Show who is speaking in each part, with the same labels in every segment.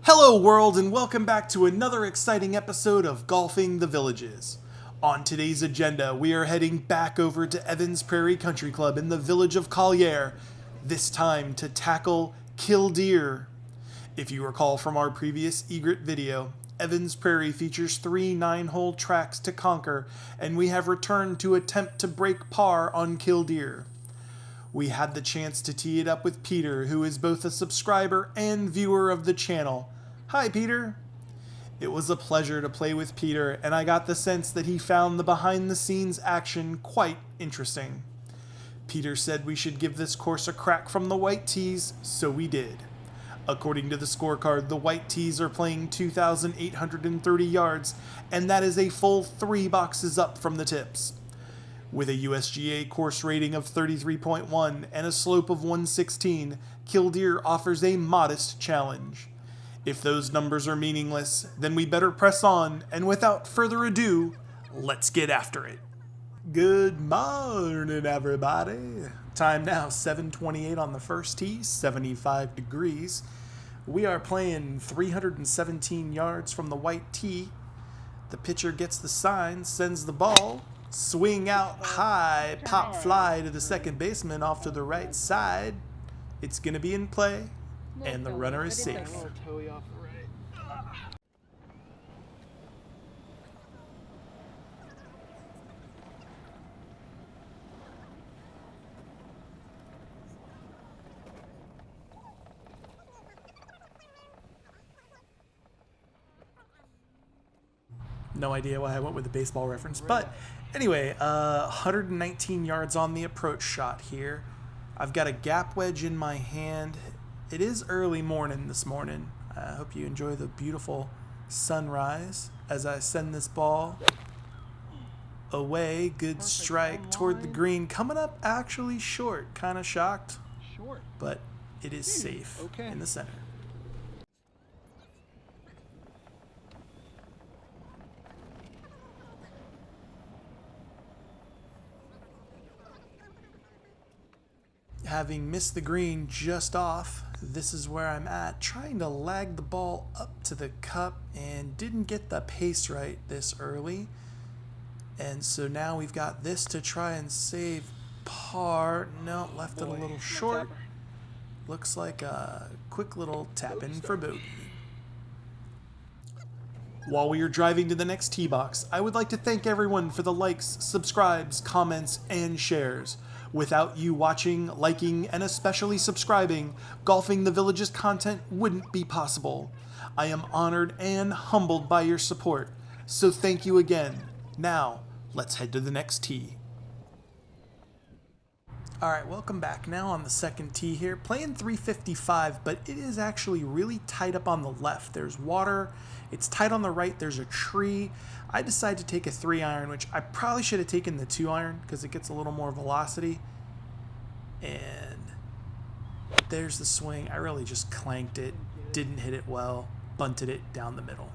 Speaker 1: Hello world, and welcome back to another exciting episode of Golfing the Villages. On today's agenda, we are heading back over to Evans Prairie Country Club in the village of Killdeer, this time to tackle Killdeer. If you recall from our previous egret video, Evans Prairie features 3 9-hole tracks to conquer, and we have returned to attempt to break par on Killdeer. We had the chance to tee it up with Peter, who is both a subscriber and viewer of the channel. Hi, Peter. It was a pleasure to play with Peter, and I got the sense that he found the behind-the-scenes action quite interesting. Peter said we should give this course a crack from the white tees, so we did. According to the scorecard, the white tees are playing 2,830 yards, and that is a full 3 boxes up from the tips. With a USGA course rating of 33.1 and a slope of 116, Killdeer offers a modest challenge. If those numbers are meaningless, then we better press on, and without further ado, let's get after it. Good morning, everybody. Time now, 7:28 on the first tee, 75 degrees. We are playing 317 yards from the white tee. The pitcher gets the sign, sends the ball, swing out high, pop fly to the second baseman off to the right side. It's going to be in play, and the runner is safe. No idea why I went with the baseball reference, but anyway, 119 yards on the approach shot here. I've got a gap wedge in my hand. It is early morning this morning. I hope you enjoy the beautiful sunrise as I send this ball away. Good strike toward the green. Coming up actually short. Kind of shocked, but it is safe in the center. Having missed the green just off, this is where I'm at, trying to lag the ball up to the cup and didn't get the pace right this early. And so now we've got this to try and save par. No, left it a little short. Looks like a quick little tap in for bogey. While we are driving to the next tee box, I would like to thank everyone for the likes, subscribes, comments, and shares. Without you watching, liking, and especially subscribing, Golfing the Villages content wouldn't be possible. I am honored and humbled by your support, so thank you again. Now, let's head to the next tee. Alright, welcome back. Now on the second tee here, playing 355, but it is actually really tight up on the left. There's water, it's tight on the right, there's a tree. I decided to take a 3-iron, which I probably should have taken the 2-iron because it gets a little more velocity. And there's the swing. I really just clanked it, didn't hit it well, bunted it down the middle.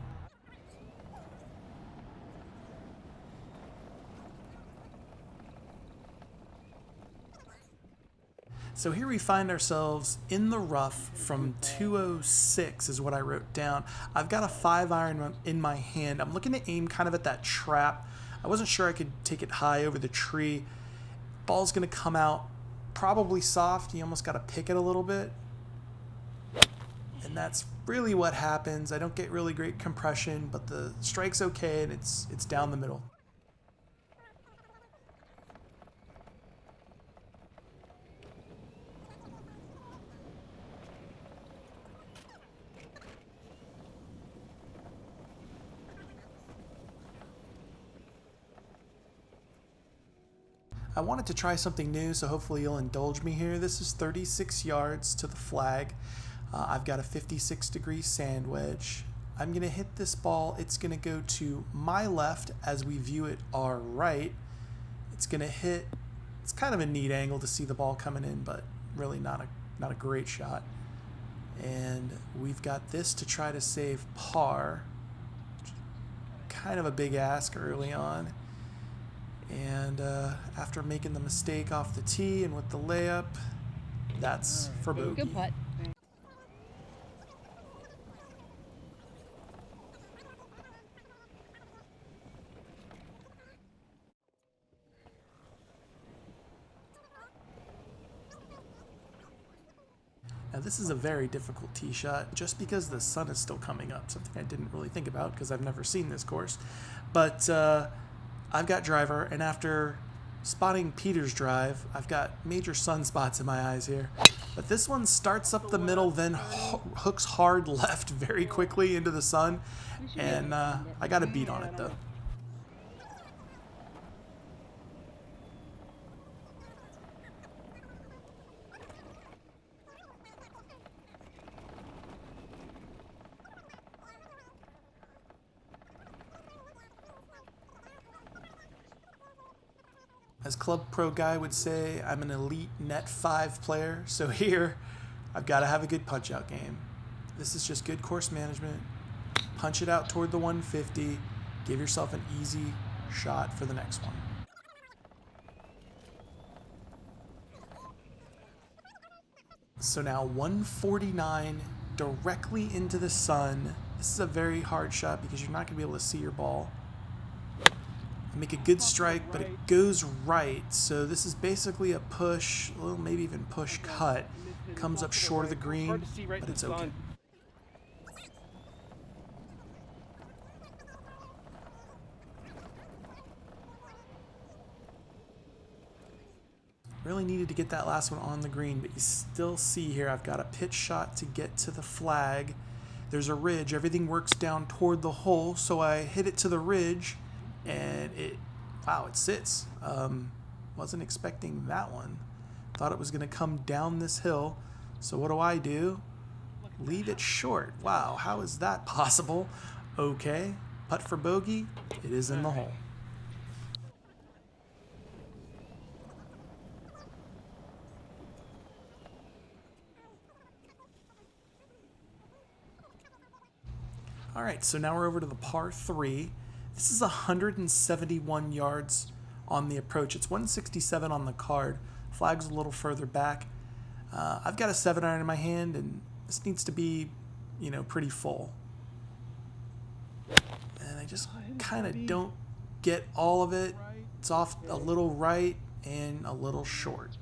Speaker 1: So here we find ourselves in the rough from 206 is what I wrote down. I've got a 5-iron in my hand. I'm looking to aim kind of at that trap. I wasn't sure I could take it high over the tree. Ball's going to come out probably soft. You almost got to pick it a little bit. And that's really what happens. I don't get really great compression, but the strike's okay, and it's down the middle. I wanted to try something new, so hopefully you'll indulge me here. This is 36 yards to the flag. I've got a 56-degree sand wedge. I'm going to hit this ball. It's going to go to my left as we view it our right. It's going to hit. It's kind of a neat angle to see the ball coming in, but really not a great shot. And we've got this to try to save par. Kind of a big ask early on. And after making the mistake off the tee and with the layup, that's for bogey.
Speaker 2: Good putt.
Speaker 1: Now this is a very difficult tee shot just because the sun is still coming up, something I didn't really think about because I've never seen this course. But I've got driver, and after spotting Peter's drive, I've got major sunspots in my eyes here. But this one starts up the middle, then hooks hard left very quickly into the sun, and I got a beat on it though. As Club Pro Guy would say, I'm an elite net 5 player, so here I've got to have a good punch out game. This is just good course management. Punch it out toward the 150, give yourself an easy shot for the next one. So now 149 directly into the sun. This is a very hard shot because you're not going to be able to see your ball. Make a good strike, but it goes right, so this is basically a push, well, maybe even push cut. Comes up short of the green, but it's okay. Really needed to get that last one on the green, but you still see here I've got a pitch shot to get to the flag. There's a ridge, everything works down toward the hole, so I hit it to the ridge, and it sits. Wasn't expecting that one. Thought it was going to come down this hill. So what do? Leave it short. Wow, how is that possible? Okay, putt for bogey. It is in the hole. All right, so now we're over to the par 3. This is 171 yards on the approach. It's 167 on the card. Flag's a little further back. I've got a 7-iron in my hand, and this needs to be, pretty full. And I just kind of don't get all of it. It's off a little right and a little short.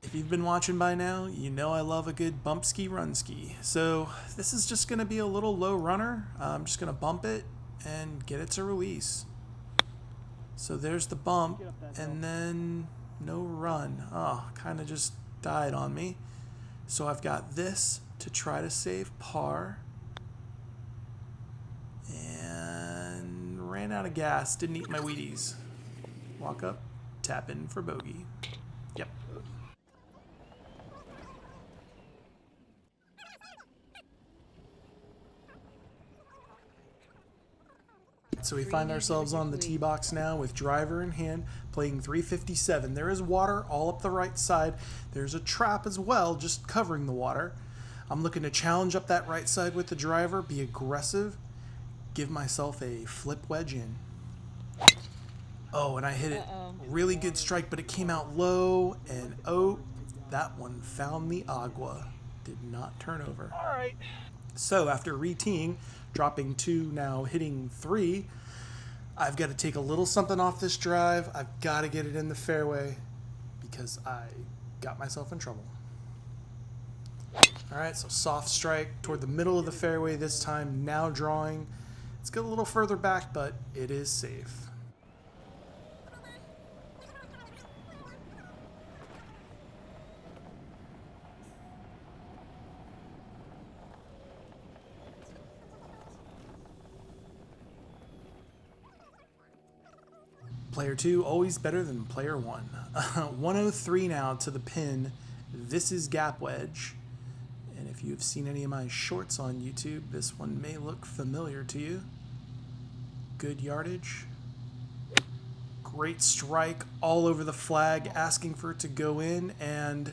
Speaker 1: If you've been watching by now, you know I love a good bump ski, run ski. So this is just going to be a little low runner. I'm just going to bump it and get it to release. So there's the bump, and then no run. Oh, kind of just died on me. So I've got this to try to save par. And ran out of gas, didn't eat my Wheaties. Walk up, tap in for bogey. Yep. So we find ourselves on the tee box now with driver in hand, playing 357. There is water all up the right side. There's a trap as well, just covering the water. I'm looking to challenge up that right side with the driver, be aggressive, give myself a flip wedge in. Oh, and I hit it. Really good strike, but it came out low, and oh, that one found the agua. Did not turn over.
Speaker 2: All right.
Speaker 1: So after re-teeing, dropping 2, now hitting 3, I've got to take a little something off this drive. I've got to get it in the fairway because I got myself in trouble. All right, so soft strike toward the middle of the fairway this time, now drawing. It's got a little further back, but it is safe. Player 2, always better than player 1. 103 now to the pin. This is gap wedge. And if you have seen any of my shorts on YouTube, this one may look familiar to you. Good yardage. Great strike all over the flag, asking for it to go in, and...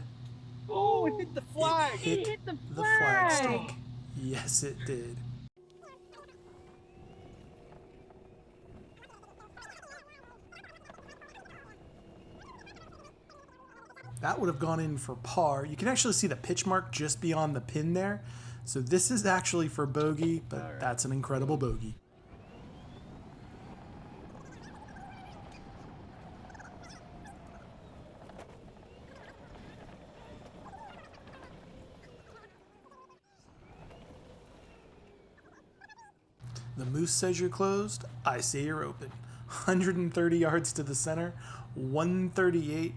Speaker 2: Oh, it hit the flag!
Speaker 1: It hit the flag stake. Yes, it did. That would have gone in for par. You can actually see the pitch mark just beyond the pin there. So this is actually for bogey, but that's an incredible bogey. The moose says you're closed. I say you're open. 130 yards to the center, 138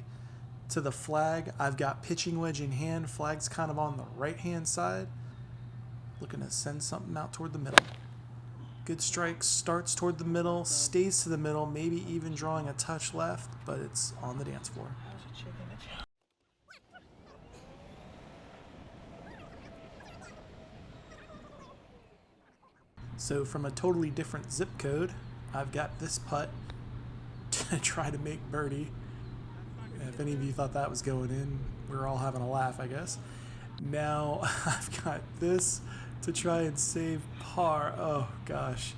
Speaker 1: to the flag. I've got pitching wedge in hand. Flag's kind of on the right-hand side. Looking to send something out toward the middle. Good strike, starts toward the middle, stays to the middle, maybe even drawing a touch left, but it's on the dance floor. So from a totally different zip code, I've got this putt to try to make birdie. If any of you thought that was going in, we were all having a laugh, I guess. Now I've got this to try and save par. Oh gosh.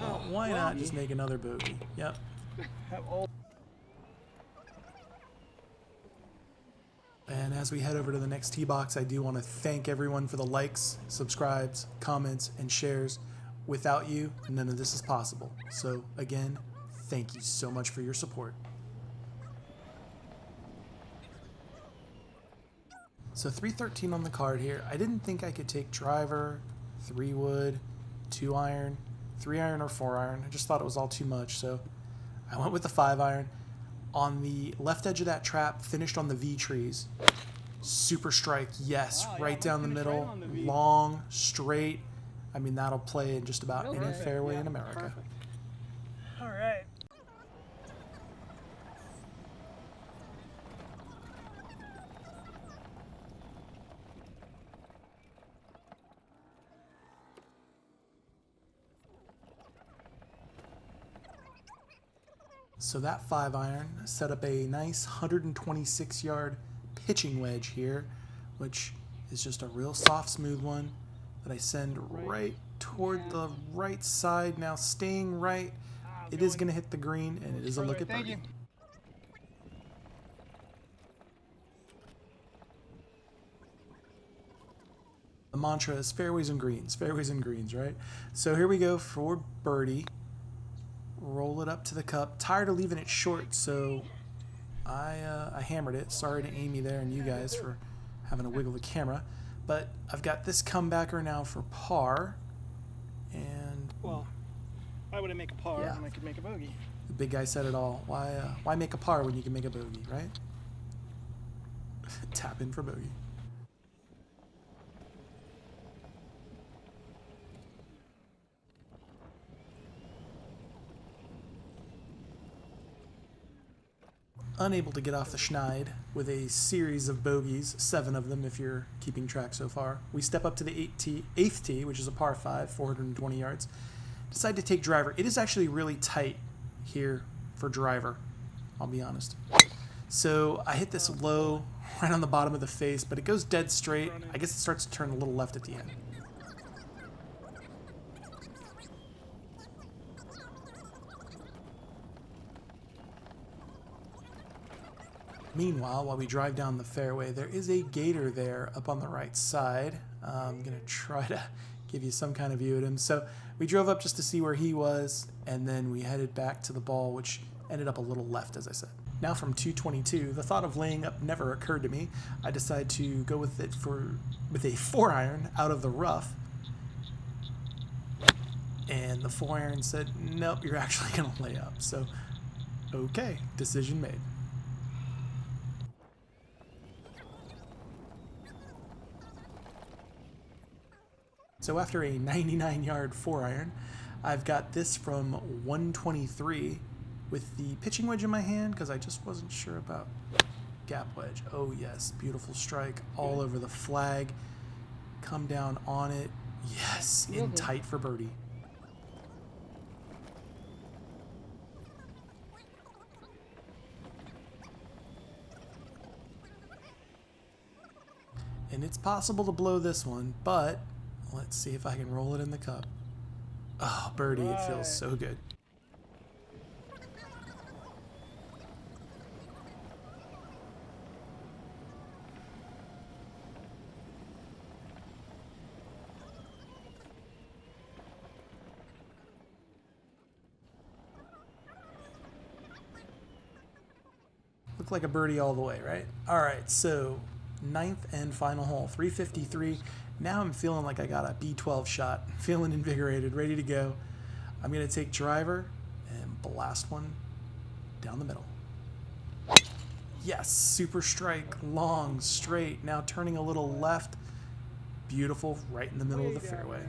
Speaker 1: Well, why not just make another bogey? Yep. And as we head over to the next tee box, I do want to thank everyone for the likes, subscribes, comments, and shares. Without you, none of this is possible. So again, thank you so much for your support. So 313 on the card here. I didn't think I could take driver, 3-wood, 2-iron, 3-iron, or 4-iron. I just thought it was all too much, so I went with the 5-iron. On the left edge of that trap, finished on the V trees. Super strike, yes, right down the middle, long, straight. I mean, that'll play in just about any fairway in America.
Speaker 2: Perfect. All right.
Speaker 1: So that 5-iron set up a nice 126-yard pitching wedge here, which is just a real soft, smooth one that I send right toward the right side. Now staying right, it is going to hit the green, and it is a look at birdie. The mantra is fairways and greens, right? So here we go for birdie. Roll it up to the cup. Tired of leaving it short, so I hammered it. Sorry to Amy there and you guys for having to wiggle the camera. But I've got this comebacker now for par. And
Speaker 2: well, why would I make a par when I could make a bogey?
Speaker 1: The big guy said it all. Why make a par when you can make a bogey, right? Tap in for bogey. Unable to get off the schneid with a series of bogeys, 7 of them if you're keeping track so far. We step up to the 8th tee, which is a par 5, 420 yards. Decide to take driver. It is actually really tight here for driver, I'll be honest. So I hit this low right on the bottom of the face, but it goes dead straight. I guess it starts to turn a little left at the end. Meanwhile, while we drive down the fairway, there is a gator there up on the right side. I'm going to try to give you some kind of view at him. So we drove up just to see where he was, and then we headed back to the ball, which ended up a little left, as I said. Now from 222, the thought of laying up never occurred to me. I decided to go with it with a 4-iron out of the rough. And the 4-iron said, nope, you're actually going to lay up. So, okay, decision made. So after a 99-yard 4-iron, I've got this from 123 with the pitching wedge in my hand because I just wasn't sure about gap wedge. Oh yes, beautiful strike all over the flag. Come down on it. Yes, in tight for birdie. And it's possible to blow this one, but let's see if I can roll it in the cup. Oh, birdie, it feels so good. Looked like a birdie all the way, right? All right, so 9th and final hole, 353. Now I'm feeling like I got a B12 shot. Feeling invigorated, ready to go. I'm going to take driver and blast one down the middle. Yes, super strike, long, straight. Now turning a little left. Beautiful, right in the middle of the fairway.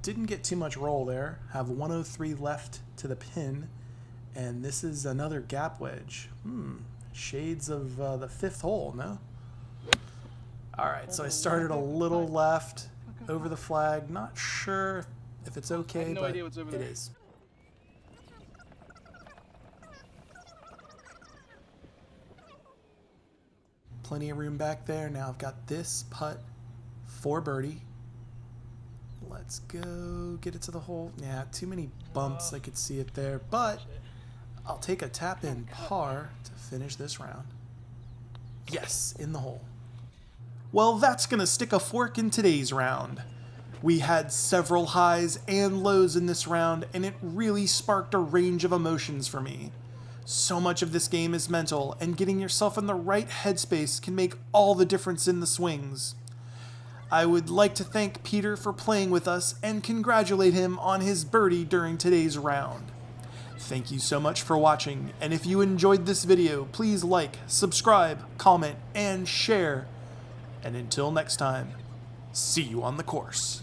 Speaker 1: Didn't get too much roll there. Have 103 left to the pin. And this is another gap wedge. Shades of the 5th hole, no? Alright, so I started a little left over the flag. Not sure if it's okay, but it is. Plenty of room back there. Now I've got this putt for birdie. Let's go get it to the hole. Yeah, too many bumps. I could see it there, but I'll take a tap in par to finish this round. Yes, in the hole. Well, that's going to stick a fork in today's round. We had several highs and lows in this round, and it really sparked a range of emotions for me. So much of this game is mental, and getting yourself in the right headspace can make all the difference in the swings. I would like to thank Peter for playing with us and congratulate him on his birdie during today's round. Thank you so much for watching, and if you enjoyed this video, please like, subscribe, comment, and share. And until next time, see you on the course.